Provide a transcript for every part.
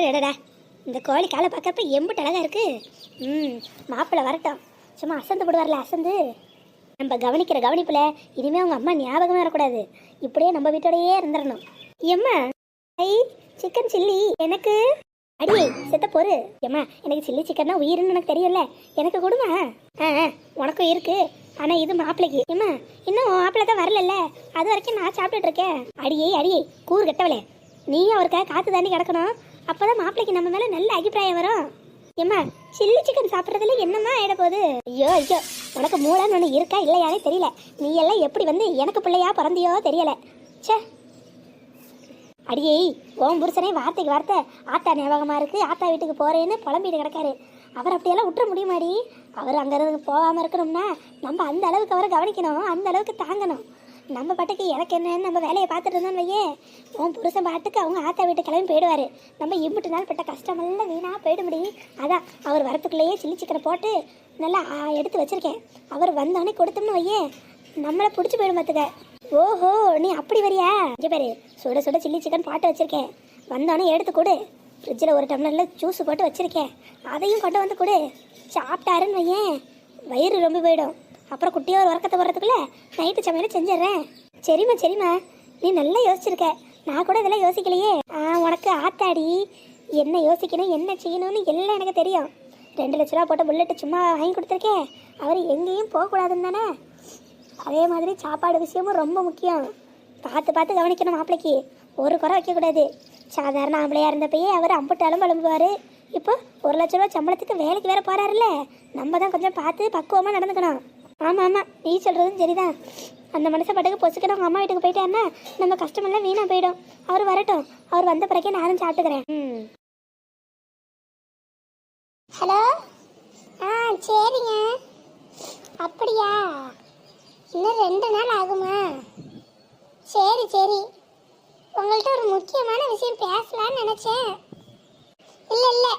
அடடா, இந்த கோழி காலை பார்க்கறப்ப எம்பிட்டு அழகா இருக்கு. மாப்பிள்ளை வரட்டும், சும்மா அசந்து போடுவார்ல, அசந்து நம்ம கவனிக்கிற கவனிப்புல இனிமே அவங்க அம்மா ஞாபகமே வரக்கூடாது. இப்படியே நம்ம வீட்டோடையே இருந்துடணும். எம்மா, ஐ சிக்கன் சில்லி எனக்கு. அடியே செத்த பொறு. ஏம்மா, எனக்கு சில்லி சிக்கன்னா உயிர்னு எனக்கு தெரியும்ல, எனக்கு கொடுமா. உனக்கும் இருக்கு, ஆனா இது மாப்பிள்ளைக்கு. ஏம்மா, இன்னும் மாப்பிள்ளை தான் வரல, அது வரைக்கும் நான் சாப்பிட்டுட்டு இருக்கேன். அடியே கூறு கட்டவளே, நீயும் அவருக்காக காத்து தாண்டி கிடக்கணும். அப்பதான் மாப்பிள்ளைக்கு நம்ம மேல நல்ல அபிப்பிராயம் வரும். ஏம்மா, சில்லி சிக்கன் சாப்பிட்றதுல என்னம்மா ஆயிட போகுது? ஐயோ, உனக்கு மூளைன்னு ஒன்று இருக்கா இல்லையானே தெரியல. நீ எல்லாம் எப்படி வந்து எனக்கு பிள்ளையா பிறந்தியோ தெரியல. சே அடியே, ஓம் புருஷனே வார்த்தைக்கு வார்த்தை ஆத்தா ஞாபகமா இருக்கு, ஆத்தா வீட்டுக்கு போறேன்னு புலம்பிட்டு கிடக்காரு. அவர் அப்படியெல்லாம் விட்டுற முடியுமாடி? அவர் அங்கே போகாமல் இருக்கணும்னா நம்ம அந்த அளவுக்கு அவரை கவனிக்கணும், அந்த அளவுக்கு தாங்கணும். நம்ம பாட்டுக்கு எனக்கு என்னன்னு நம்ம வேலையை பார்த்துட்டு இருந்தோம்னு வையே, உன் புருஷன் பாட்டுக்கு அவங்க ஆத்தா வீட்டு கிளம்பி போயிடுவார். நம்ம இம்பிட்டு நாள் பட்ட கஷ்டமெல்லாம் வீணாக போயிட முடியும். அதான் அவர் வரத்துக்குள்ளேயே சில்லி சிக்கனை போட்டு நல்லா எடுத்து வச்சுருக்கேன். அவர் வந்தோடனே கொடுத்தோம்னு வையே, நம்மளை பிடிச்சி போயிடும் பார்த்துக்க. ஓஹோ, நீ அப்படி வரியா? இங்கே பாரு, சுட சுட சில்லி சிக்கன் போட்டு வச்சுருக்கேன், வந்தோடனே எடுத்து கொடு. ஃப்ரிட்ஜில் ஒரு டம்ளரில் ஜூஸ் போட்டு வச்சுருக்கேன், அதையும் கொண்டு வந்து கொடு. சாப்பிட்டாருன்னு வையேன், வயிறு ரொம்ப போயிடும். அப்புறம் குட்டியோ ஒரு உறக்கத்தை போடுறதுக்குள்ளே நைட்டு சமையல் செஞ்சிடுறேன். சரிம்மா, நீ நல்லா யோசிச்சிருக்க. நான் கூட இதெல்லாம் யோசிக்கலையே. உனக்கு ஆத்தாடி என்ன யோசிக்கணும் என்ன செய்யணும்னு எல்லாம் எனக்கு தெரியும். 2 லட்ச ரூபா போட்ட புல்லட்டு சும்மா வாங்கி கொடுத்துருக்கேன். அவர் எங்கேயும் போகக்கூடாதுன்னு தானே. அதே மாதிரி சாப்பாடு விஷயமும் ரொம்ப முக்கியம். பார்த்து கவனிக்கணும். மாப்பிள்ளைக்கு ஒரு குறை வைக்கக்கூடாது. சாதாரண ஆம்பளையாக இருந்தப்பயே அவர் அம்புட்டாலும் பழம்புவார். இப்போ 1 லட்ச ரூபா சம்பளத்துக்கு வேலைக்கு வேற போகிறாருல்ல, நம்ம தான் கொஞ்சம் பார்த்து பக்குவமாக நடந்துக்கணும். ஆமாம், நீ சொல்கிறதும் சரிதான். அந்த மனுஷன் பாட்டுக்கு பொசுக்கணும் அவங்க அம்மா வீட்டுக்கு போயிட்டாருன்னா நம்ம கஷ்டமெல்லாம் வீணாக போயிடும். அவர் வரட்டும், அவர் வந்த பிறக்கே நானும் சாப்பிட்டுக்கிறேன். ஹலோ, சரிங்க. அப்படியா, இன்னும் 2 நாள் ஆகுமா? சரி, உங்கள்கிட்ட ஒரு முக்கியமான விஷயம் பேசலான்னு நினச்சேன். இல்லை,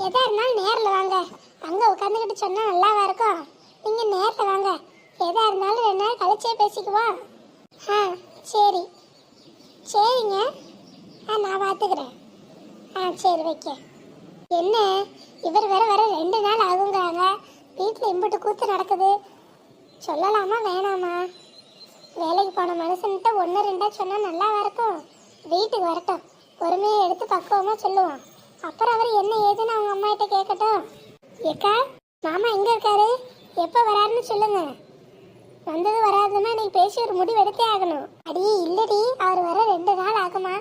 எதா இருந்தாலும் நேரில் வாங்க. அங்கே உட்காந்துக்கிட்டு சொன்னால் நல்லாவா இருக்கும்? நீங்கள் நேரில் வாங்க, எதா இருந்தாலும் 2 நாள் கழிச்சே பேசிக்குவோம். சரிங்க. நான் பார்த்துக்கிறேன். சரி, வைக்க. என்ன, இவர் வர 2 நாள் ஆகுங்கிறாங்க. வீட்டில் இம்புட்டு கூத்து நடக்குது. சொல்லலாமா வேணாமா? வேலைக்கு போன மனுஷன்கிட்ட 1 2 சொன்னால் நல்லாவா இருக்கும்? வீட்டுக்கு வரட்டும், பொறுமையை எடுத்து பக்குவமாக சொல்லுவான். அப்புறம் அவர் என்ன ஏதுன்னு அவங்க அம்மா கிட்ட கேட்கட்டும். ஏக்கா, மாமா எங்கே இருக்காரு, எப்போ வராருன்னு சொல்லுங்க. வந்தது வராதுன்னா இன்னைக்கு பேசி ஒரு முடிவு எடுத்தே ஆகணும். அடியே இல்லடி, அவர் வர 2 நாள் ஆகுமா?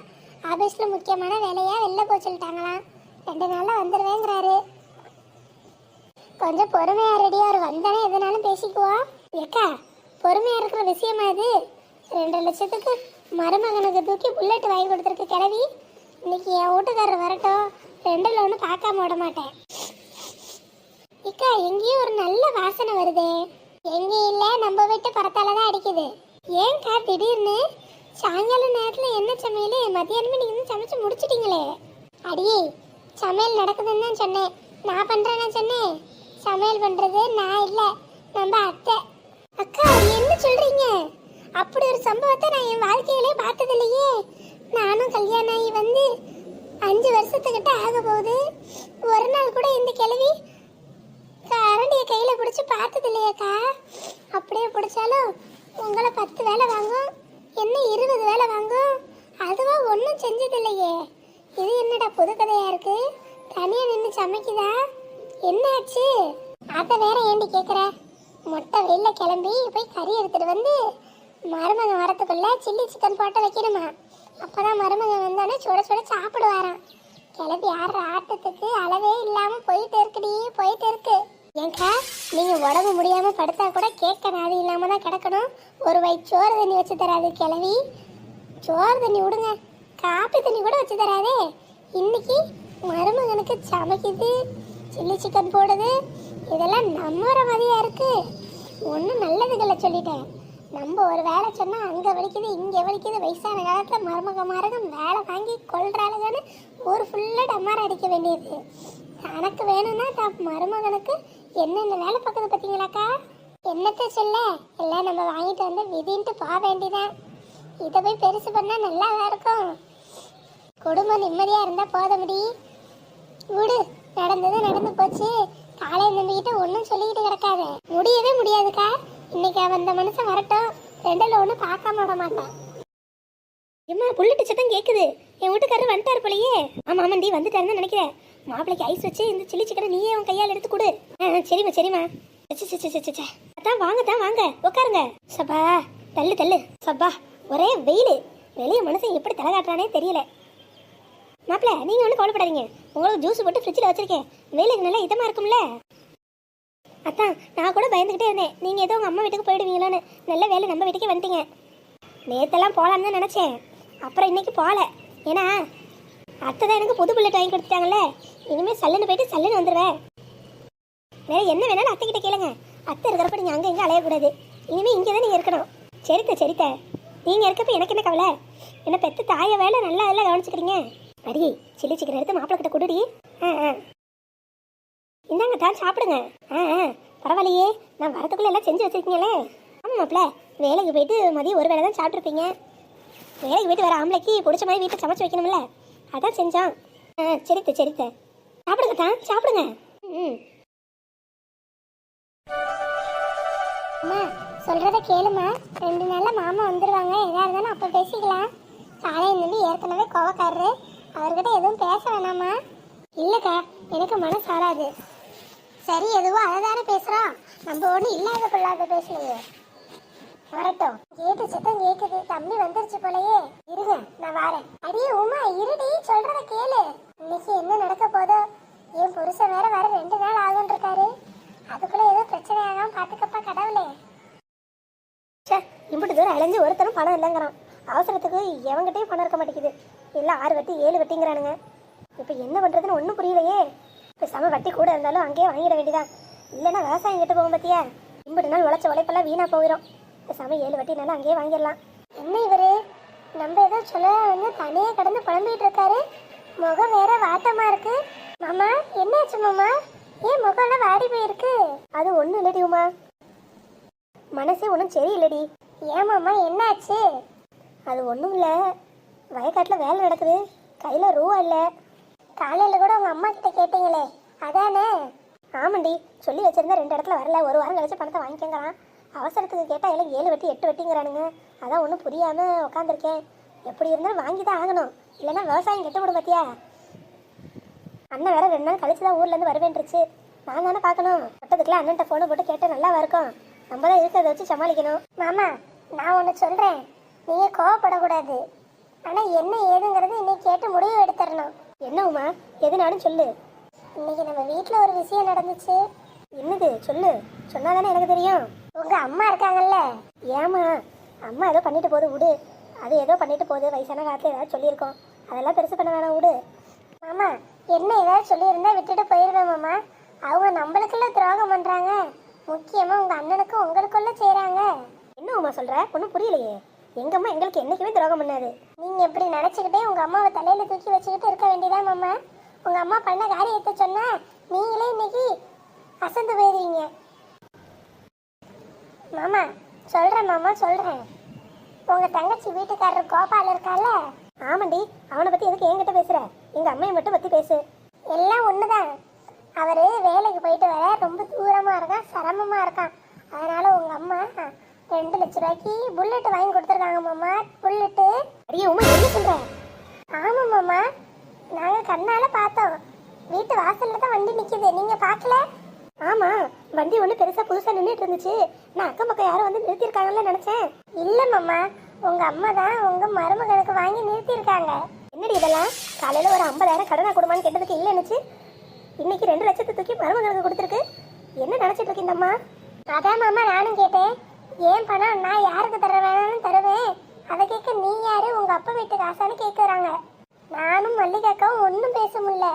ஆபீஸில் முக்கியமான வேலையா வெளில போக சொல்லிட்டாங்களாம். 2 நாளில் வந்துடுவேங்கிறாரு. கொஞ்சம் பொறுமையா ரெடி, அவர் வந்தானே எதுனாலும் பேசிக்குவோம். ஏக்கா, பொறுமையா இருக்கிற விஷயமா இது? 2 லட்சத்துக்கு மருமகனுக்கு தூக்கி புல்லட் வாங்கி கொடுத்துருக்கு கிளவி. இன்னைக்கு என் வீட்டுக்காரர் வரட்டும், 2ல் 1 பார்க்காம விட மாட்டேன். இக்கா, எங்கேயும் ஒரு நல்ல வாசனை வருதே. எங்கேயும் இல்லை, நம்ம வீட்டு பரத்தால தான் அடிக்குது. ஏன்க்கா திடீர்னு? சாயங்கால நேரத்தில் என்ன சமையல்? மத்தியானமே நீங்கள் சமைச்சு முடிச்சிட்டீங்களே. அடியே, சமையல் நடக்குதுன்னு தான் சொன்னேன். நான் பண்ணுறேன்னு சொன்னேன். சமையல் பண்ணுறது நான் இல்லை, நம்ம அத்தை. அக்கா, என்ன சொல்கிறீங்க? அப்படி ஒரு சம்பவத்தை நான் என் வாழ்க்கையிலே பார்த்தது இல்லையே. நானும் கல்யாணம் ஆகி வந்து 5 வருஷத்துக்கிட்ட ஆக போகுது. ஒரு நாள் கூட இந்த கிழவி கரண்டியை கையில் பிடிச்சி பார்த்தது இல்லையாக்கா. அப்படியே பிடிச்சாலும் உங்களை 10 வேலை வாங்கும், என்ன 20 வேலை வாங்கும். அதுவா ஒன்றும் செஞ்சது இல்லையே. இது என்னடா புது கதையாக இருக்கு? தனியாக நின்று சமைக்குதா? என்ன ஆச்சு? அதை வேற ஏண்டி கேட்குற? மொட்டை வெயில கிளம்பி போய் கறி எடுத்துட்டு வந்து மருமகன் வரத்துக்குள்ள சில்லி சிக்கன் போட்டு வைக்கணுமா? அப்போதான் மருமகன் வந்தானே சுட சுட சாப்பிடுவாராம். கிளம்பி ஆடுற ஆட்டத்துக்கு அளவே இல்லாமல் போயிட்டு இருக்கு. ஏங்கா, நீங்கள் உடம்பு முடியாமல் படுத்தா கூட கேட்க நாதி இல்லாமல் தான் கிடக்கணும். ஒரு வயிறு சோறு தண்ணி வச்சு தராது கிளவி. சோறு தண்ணி விடுங்க, காப்பி தண்ணி கூட வச்சு தராதே. இன்னைக்கு மருமகனுக்கு சமைக்குது, சில்லி சிக்கன் போடுது. இதெல்லாம் நம்புற மாதிரியா இருக்கு. ஒன்றும் நல்லதுகளை சொல்லிட்டேன். நம்ம ஒரு வேலை சொன்னால் அங்கே வலிக்குது இங்கே வலிக்குது. வயசான காலத்தில் மருமகம் வேலை வாங்கி கொள்றாளுங்கன்னு ஊர் ஃபுல்லாக டம்மார அடிக்க வேண்டியது. தனக்கு வேணும்னா மருமகனுக்கு என்னென்ன வேலை பார்க்குது பார்த்தீங்களாக்கா? என்னத்தை சொல்ல, எல்லாம் நம்ம வாங்கிட்டு வந்து விதின்ட்டு போக வேண்டிதான். இதை போய் பெருசு பண்ணால் நல்லாவா இருக்கும்? குடும்பம் நிம்மதியாக இருந்தால் போத முடி. விடு, நடந்தது நடந்து போச்சு. காலையில் நம்பிக்கிட்ட ஒன்றும் சொல்லிக்கிட்டு கிடக்காத. முடியவே முடியாதுக்கா. இன்னைக்கு அந்த மனுஷன் வரட்டும், ரெண்டுல ஒன்று பார்க்காம விட மாட்டான். எம்மா புல்லட்டு சத்தம் கேட்குது. என் வீட்டுக்காரர் வந்துட்டாரு போலயே. ஆமா ஆமாண்டி வந்துட்டாருன்னு நினைக்கிறேன். மாப்பிளைக்கு ஐஸ் வச்சு இந்த சில்லி சிக்கனை நீயே உன் கையால் எடுத்து கொடு. சரிம்மா சரிம்மா. அதான் வாங்க உட்காருங்க. சபா தள்ளு தள்ளு. சபா ஒரே வெயில். வெளியே மனுஷன் எப்படி தலை காட்டுறானே தெரியல. மாப்பிள்ள நீங்க ஒன்றும் கவலைப்படாதீங்க. உங்களுக்கு ஜூஸ் போட்டு ஃப்ரிட்ஜில் வச்சிருக்கேன். வெயிலுக்கு நல்லா இதமா இருக்கும்ல. அதான் நான் கூட பயந்துக்கிட்டே இருந்தேன், நீங்க ஏதோ உங்க அம்மா வீட்டுக்கு போயிடுவீங்களான்னு. நல்ல வேலை நம்ம வீட்டுக்கே வந்துட்டீங்க. நேத்தெல்லாம் போகலான்னு தான் நினச்சேன், அப்புறம் இன்னைக்கு போகல. ஏன்னா அத்தை தான் எனக்கு புது புல்லட் வாங்கி கொடுத்துட்டாங்கல்ல. இனிமேல் சல்லுன்னு போயிட்டு சல்லுன்னு வந்துடுவேன். வேற என்ன வேணாலும் அத்தை கிட்ட கேளுங்க. அத்தை இருக்கிறப்ப நீங்கள் அங்கே இங்கே அலையக்கூடாது. இனிமேல் இங்கே தான் நீங்கள் இருக்கணும். சரித்த நீங்கள் இருக்கப்ப எனக்கு என்ன கவலை. என்ன பெற்ற தாயை வேலை நல்லா எல்லாம் கவனிச்சுக்கிறீங்க. அடி சில்லி சிக்கன் எடுத்து மாப்பிள்ளை கிட்ட கொடுடி. இந்தாங்க தான் சாப்பிடுங்க. பரவாயில்லையே, நான் வரத்துக்குள்ளே எல்லாம் செஞ்சு வச்சுருக்கீங்களே. ஆமாம் மாப்பிள்ள, வேலைக்கு போயிட்டு மதியம் ஒரு வேளை தான் சாப்பிட்ருப்பீங்க. வேலைக்கு போயிட்டு வர ஆம்பளைக்கு பிடிச்ச மாதிரி வீட்டை சமைச்சு வைக்கணும்ல, அதான் செஞ்சான். சரித்த சாப்பிடுங்க தான் சாப்பிடுங்க. அம்மா சொல்றத கேளுமா. 2 நாள்ல மாமா வந்துருவாங்க. எதா இருந்தாலும் அப்ப பேசிக்கலாம். காலையில் நம்பி ஏற்கனவே கோவக்காரரு, அவர்கிட்ட எதுவும் பேச வேணாமா? இல்லக்கா, எனக்கு மனசு வராது. சரி, எதுவோ அதைதானே பேசுறோம். நம்ம ஒண்ணு இல்லாத கொள்ளாத பேசலையே. வரட்டும். கேட்டு சத்தம் கேக்குது. தம்பி வந்துருச்சு போலயே. இருங்க நான் வரேன். அடியே உமா இருடி, சொல்றத கேளு. இன்னைக்கு என்ன நடக்க போதோ. என் புருஷன் வேற 2 நாள் ஆகும் இருக்காரு. அதுக்குள்ள ஏதோ பிரச்சனை ஆகாம பாத்துக்கப்பா கடவுளே. இம்பிட்டு தூரம் அலைஞ்சு ஒருத்தரும் பணம் இல்லைங்கிறான். அவசரத்துக்கு எவங்கிட்டையும் பணம் இருக்க மாட்டேங்குது. எல்லாம் 6 வட்டி 7 வட்டிங்கிறானுங்க. இப்போ என்ன பண்ணுறதுன்னு ஒன்றும் புரியலையே. இப்போ சம வட்டி கூட இருந்தாலும் அங்கேயே வாங்கிட வேண்டியதான். இல்லைன்னா விவசாயம் கிட்ட போகும் பார்த்தியா. இம்பிட்டு நாள் உழைச்ச உழைப்பெல்லாம் வீணாக போயிடும். இப்போ சம 7 வட்டினாலும் அங்கேயே வாங்கிடலாம். என்ன இவரு நம்ம ஏதோ சொல்ல வந்து தனியாக கடந்து புலம்பிட்டு இருக்காரு. முகம் வேற வாட்டமா இருக்கு. மாமா என்னாச்சு மாமா? ஏன் முகம்லாம் வாடி போயிருக்கு? அது ஒன்றும் இல்லடி உமா, மனசே ஒன்றும் சரியில்லடி. ஏன் மாமா என்னாச்சு? அது ஒன்றும் இல்லை, வயக்காட்டில் வேலை நடக்குது, கையில் ரூபா இல்லை. காலையில் கூட உங்கள் அம்மா கிட்ட கேட்டீங்களே, அதானே? ஆமாண்டி, சொல்லி வச்சிருந்தா 2 இடத்துல வரல. ஒரு வாரம் கழிச்சு பணத்தை வாங்கிக்கங்கிறான். அவசரத்துக்கு கேட்டால் எல்லாம் 7 வட்டி 8 வட்டிங்கிறானுங்க. அதான் ஒன்றும் புரியாமல் உட்காந்துருக்கேன். எப்படி இருந்தாலும் வாங்கி தான் ஆகணும், இல்லைன்னா விவசாயம் கெட்டு விடும் பார்த்தியா. அண்ணன் வேற 2 நாள் கழிச்சு தான் ஊர்லேருந்து வருவேன்ருச்சு. நான் தானே பார்க்கணும். பட்டத்துக்குலாம் அண்ணன்ட்ட ஃபோனை போட்டு கேட்டால் நல்லா இருக்கும். நம்ம தான் இருக்கிறத வச்சு சமாளிக்கணும். மாமா நான் ஒன்று சொல்கிறேன், நீங்கள் கோவப்படக்கூடாது. ஆனால் என்ன ஏதுங்கிறது இன்னைக்கு கேட்டு முடிவு எடுத்துடணும். என்ன உமா, எதுனாலும் சொல்லு. இன்னைக்கு நம்ம வீட்டில் ஒரு விஷயம் நடந்துச்சு. என்னது சொல்லு, சொன்னாதானே எனக்கு தெரியும். உங்கள் அம்மா இருக்காங்கல்ல. ஏமா, அம்மா ஏதோ பண்ணிட்டு போகுது விடு. அது ஏதோ பண்ணிட்டு போகுது, வயசான காலத்தில் ஏதாவது சொல்லியிருக்கோம், அதெல்லாம் பெருசு பண்ண வேணாம் விடு. மாமா என்ன ஏதாவது சொல்லியிருந்தா விட்டுட்டு போயிடுவேன் மாமா. அவங்க நம்மளுக்குள்ள துரோகம் பண்ணுறாங்க. முக்கியமாக உங்கள் அண்ணனுக்கும் உங்களுக்குள்ள செய்கிறாங்க. என்ன உமா சொல்கிற, ஒன்றும் புரியலையே. எங்கள் அம்மா எங்களுக்கு என்றைக்குமே துரோகம் பண்ணாது. நீங்கள் எப்படி நினச்சிக்கிட்டே உங்கள் அம்மாவை தலையில் தூக்கி வச்சுக்கிட்டு இருக்க வேண்டியதா மாமா? உங்கள் அம்மா பண்ண காரியத்தை சொன்னால் நீங்களே இன்னைக்கு அசந்து போயிடுவீங்க. மாமா சொல்கிறேன் மாமா சொல்கிறேன். உங்கள் தங்கச்சி வீட்டுக்காரர் கோபால் இருக்கால. ஆமாண்டி, அவனை பற்றி எதுக்கு என்கிட்ட பேசுகிற? எங்கள் அம்மையை மட்டும் பற்றி பேசு. எல்லாம் ஒன்று தான். அவர் வேலைக்கு போயிட்டு வர ரொம்ப தூரமாக இருக்கான், சிரமமாக இருக்கான். அதனால் உங்கள் அம்மா 2 லட்ச ரூபாய்க்கு புல்லட்டு வாங்கி கொடுத்துருக்காங்க மாமா. புல்லட்டு. அடியே உமா, என்ன சொல்கிற? ஆமாம் மாமா, நாங்கள் கண்ணால் பார்த்தோம். வீட்டு வாசலில் தான் வண்டி நிற்கிது, நீங்கள் பார்க்கல? ஆமாம், வண்டி ஒன்று பெருசாக புதுசாக நின்றுட்டு இருந்துச்சு. நான் அக்கம் பக்கம் யாரும் வந்து நிறுத்தியிருக்காங்கன்னு நினச்சேன். இல்லை மாமா, உங்கள் அம்மா தான் உங்கள் மருமகனுக்கு வாங்கி நிறுத்தியிருக்காங்க. என்னடி இதெல்லாம்? காலையில் ஒரு 50,000 கடனை கொடுமான்னு கேட்டதுக்கு இல்லைன்னுச்சு. இன்னைக்கு 2 லட்சத்தை தூக்கி மருமகனுக்கு கொடுத்துருக்கு. என்ன நினச்சிட்டு இருக்கு இந்த அம்மா? அதான் மாமா நானும் கேட்டேன். ஏன் பணம் நான் யாருக்கு தர வேணாலும் தருவேன், அதை கேட்க நீ யாரு உங்கள் அப்பா வீட்டு காசான்னு கேட்குறாங்க. நானும் மல்லிகாக்காவும் ஒன்றும் பேச முடியல.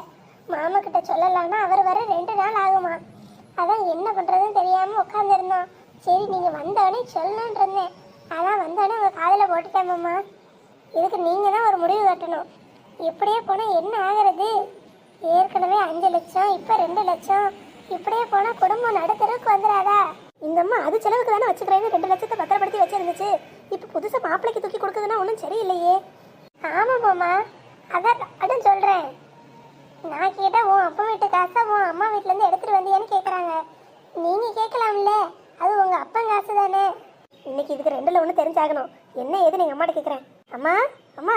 மாமா கிட்ட சொல்லலாம்னா அவர் வர 2 நாள் ஆகுமா. அதான் என்ன பண்ணுறதுன்னு தெரியாமல் உட்காந்துருந்தோம். சரி நீங்கள் வந்தோடனே சொல்லணுன்னு இருந்தேன். அதான் வந்தோடனே உங்கள் காதில் போட்டுட்டேன் மாமா. இதுக்கு நீங்கள் தான் ஒரு முடிவு கட்டணும். இப்படியே போனால் என்ன ஆகிறது? ஏற்கனவே 5 லட்சம், இப்போ 2 லட்சம். இப்படியே போனால் குடும்பம் நடுத்தருக்கு வந்துடாதா? இந்த அம்மா அது செலவுக்கு தானே வச்சுக்கிறேன்னு 2 லட்சத்தை பத்திரப்படுத்தி வச்சிருந்துச்சு. இப்போ புதுசாக மாப்பிள்ளைக்கு தூக்கி கொடுக்குதுன்னா ஒன்றும் சரியில்லையே. ஆமாம் மாமா, அதான் சொல்கிறேன். நான் கேட்டா உன் அப்பா வீட்டு காசை உன் அம்மா வீட்டுல இருந்து எடுத்துட்டு வந்தியான்னு கேக்குறாங்க. நீங்க கேட்கலாம்ல, அது உங்க அப்பா காசு தானே. இன்னைக்கு இதுக்கு ரெண்டுல ஒண்ணு தெரிஞ்சாகணும். என்ன ஏதுன்னு எங்க அம்மாட்ட கேக்குறேன். அம்மா அம்மா